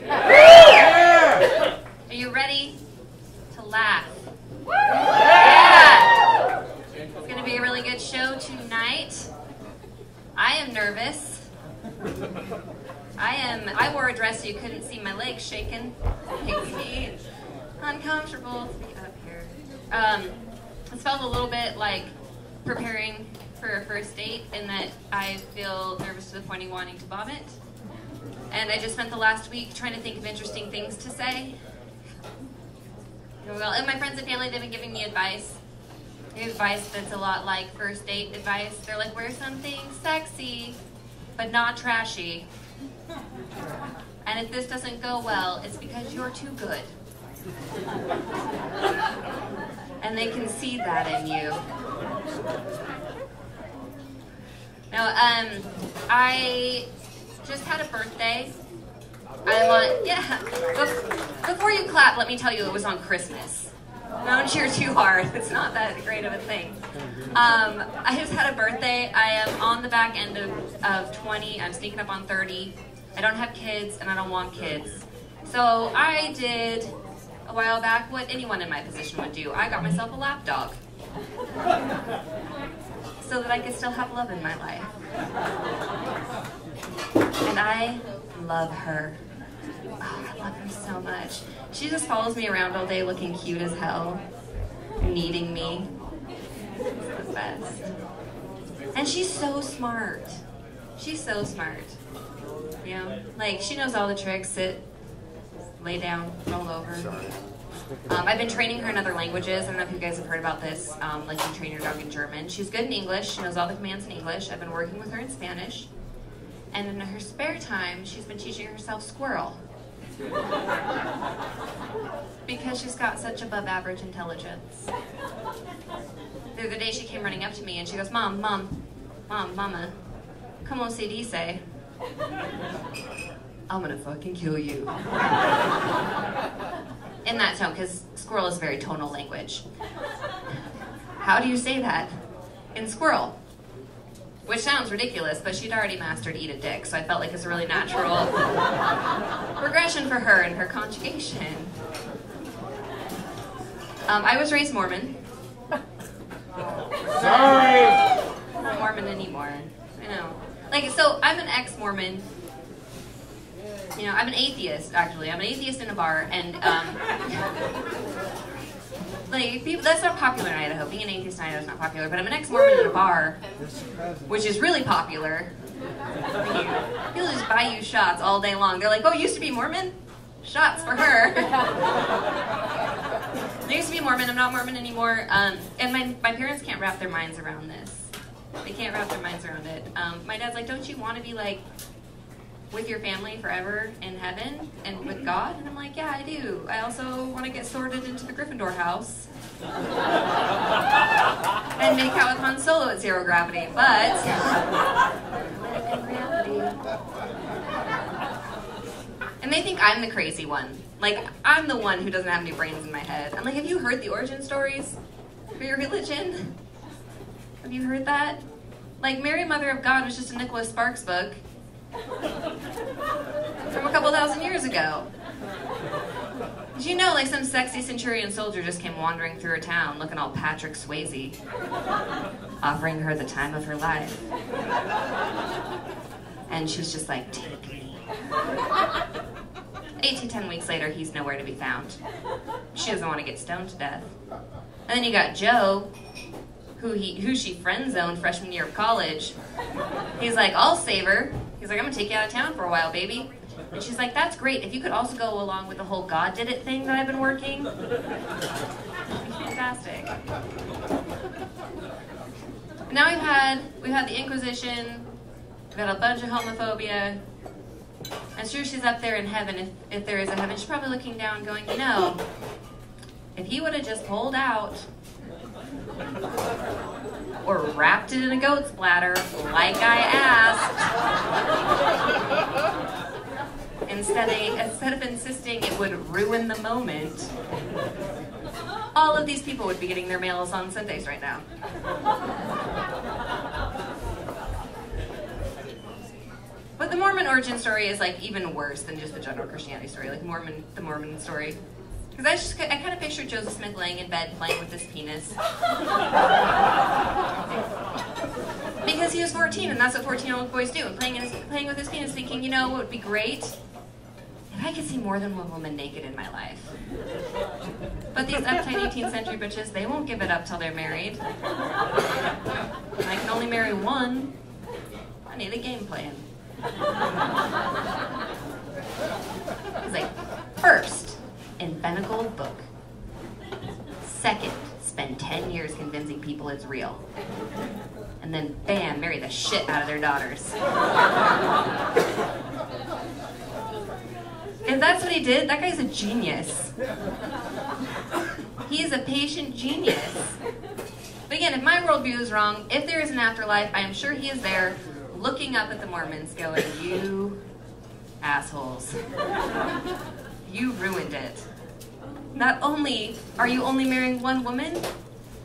Are you ready to laugh? Yeah! It's going to be a really good show tonight. I am nervous. I wore a dress so you couldn't see my legs shaking. Makes me uncomfortable to be up here. It's felt a little bit like preparing for a first date in that I feel nervous to the point of wanting to vomit. And I just spent the last week trying to think of interesting things to say. Well, and my friends and family, they've been giving me advice. Advice that's a lot like first date advice. They're like, wear something sexy, but not trashy. And if this doesn't go well, it's because you're too good. And they can see that in you. Now, I just had a birthday. Before you clap, let me tell you it was on Christmas. Don't cheer too hard. It's not that great of a thing. I just had a birthday. I am on the back end of 20. I'm sneaking up on 30. I don't have kids, and I don't want kids. So I did, a while back, what anyone in my position would do. I got myself a lapdog. So that I could still have love in my life. And I love her. Oh, I love her so much. She just follows me around all day looking cute as hell, needing me. It's the best. And she's so smart. She's so smart. You know, like she knows all the tricks. Sit, lay down, roll over. I've been training her in other languages. I don't know if you guys have heard about this, like you train your dog in German. She's good in English. She knows all the commands in English. I've been working with her in Spanish. And in her spare time, she's been teaching herself squirrel. Because she's got such above average intelligence. The other day she came running up to me and she goes, Mama, como se dice? I'm gonna fucking kill you. In that tone, because squirrel is a very tonal language. How do you say that? In squirrel. Which sounds ridiculous, but she'd already mastered eat a dick, so I felt like it's a really natural progression for her in her conjugation. I was raised Mormon. Sorry! I'm not Mormon anymore. I know. Like, so I'm an ex-Mormon. You know, I'm an atheist, actually. I'm an atheist in a bar, and, like, people, that's not popular in Idaho. Being an atheist in Idaho is not popular, but I'm an ex-Mormon in a bar, which is really popular. People just buy you shots all day long. They're like, oh, you used to be Mormon? Shots for her. I used to be Mormon. I'm not Mormon anymore. And my parents can't wrap their minds around this. They can't wrap their minds around it. My dad's like, don't you want to be, like, with your family forever in heaven and with God? And I'm like, yeah, I do. I also want to get sorted into the Gryffindor house and make out with Han Solo at zero gravity, but gravity. And they think I'm the crazy one. Like, I'm the one who doesn't have any brains in my head. I'm like, have you heard the origin stories for your religion? Have you heard that? Like, Mary, Mother of God was just a Nicholas Sparks book from a couple thousand years ago. Did you know, like, some sexy centurion soldier just came wandering through her town looking all Patrick Swayze, offering her the time of her life. And she's just like, take me. 8 to 10 weeks later, he's nowhere to be found. She doesn't want to get stoned to death. And then you got Joe, who she friend-zoned freshman year of college. He's like, I'll save her. He's like, I'm gonna take you out of town for a while, baby. And she's like, that's great. If you could also go along with the whole God did it thing that I've been working. Fantastic. Now we've had the Inquisition, we've got a bunch of homophobia. I'm sure she's up there in heaven, if there is a heaven. She's probably looking down going, you know, if he would have just pulled out or wrapped it in a goat's bladder like I asked, instead of insisting it would ruin the moment, all of these people would be getting their mails on Sundays right now. But the Mormon origin story is like even worse than just the general Christianity story, like the Mormon story. Because I kind of pictured Joseph Smith laying in bed playing with his penis. Because he was 14, and that's what 14-year-old boys do, and playing with his penis, thinking, you know what would be great? If I could see more than one woman naked in my life. But these uptight 18th century bitches, they won't give it up till they're married. I can only marry one. I need a game plan. It's like, first, invent a gold book. Second, spend 10 years convincing people it's real. And then, bam, marry the shit out of their daughters. If that's what he did, that guy's a genius. He is a patient genius. But again, if my worldview is wrong, if there is an afterlife, I am sure he is there looking up at the Mormons going, you assholes. You ruined it. Not only are you only marrying one woman,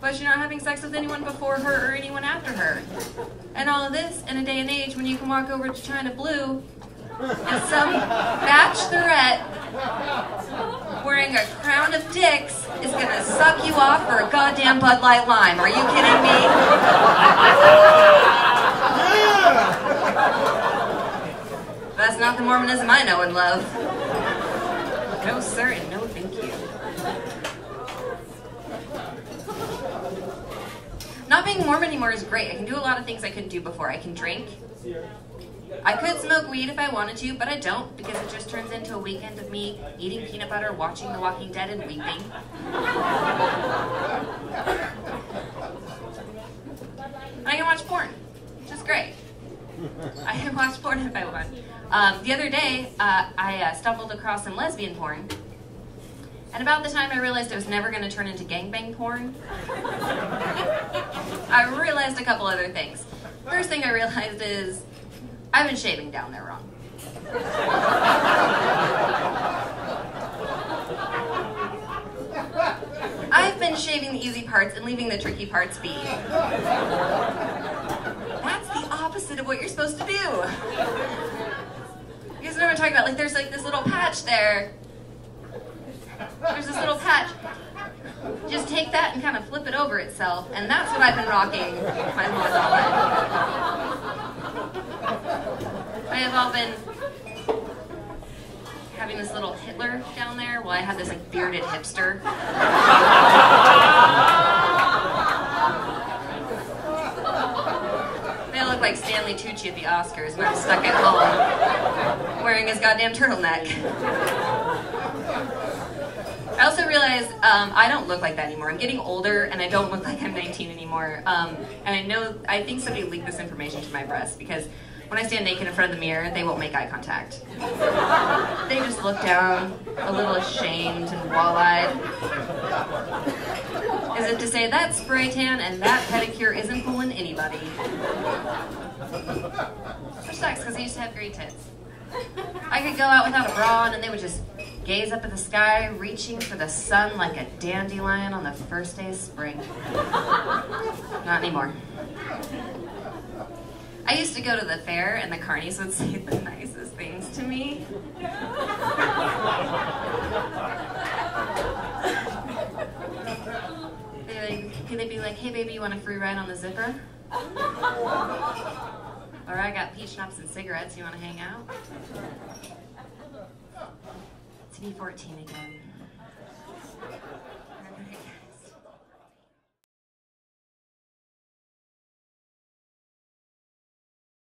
but you're not having sex with anyone before her or anyone after her. And all of this in a day and age when you can walk over to China Blue and some bachelorette wearing a crown of dicks is gonna suck you off for a goddamn Bud Light Lime. Are you kidding me? That's not the Mormonism I know and love. No sir and no thank you. Not being Mormon anymore is great. I can do a lot of things I couldn't do before. I can drink. I could smoke weed if I wanted to, but I don't because it just turns into a weekend of me eating peanut butter, watching The Walking Dead, and weeping. I can watch porn, which is great. I can watch porn if I want. The other day, I stumbled across some lesbian porn. And about the time I realized it was never going to turn into gangbang porn, I realized a couple other things. First thing I realized is I've been shaving down there wrong. I've been shaving the easy parts and leaving the tricky parts be. That's the opposite of what you're supposed to do. You guys know what I'm talking about? Like there's like this little patch there. There's this little patch. Just take that and kind of flip it over itself, and that's what I've been rocking my whole life. I have all been having this little Hitler down there while I had this like bearded hipster. They look like Stanley Tucci at the Oscars, and I'm stuck at home wearing his goddamn turtleneck. I also realized I don't look like that anymore. I'm getting older, and I don't look like I'm 19 anymore. And I think somebody leaked this information to my breast, because when I stand naked in front of the mirror, they won't make eye contact. They just look down, a little ashamed and wall-eyed, as if to say, that spray tan and that pedicure isn't fooling anybody. Which sucks, because I used to have great tits. I could go out without a bra, and then they would just gaze up at the sky, reaching for the sun like a dandelion on the first day of spring. Not anymore. I used to go to the fair, and the carnies would say the nicest things to me. They'd be like, hey baby, you want a free ride on the zipper? Or I got peach schnapps and cigarettes, you want to hang out? To be 14 again.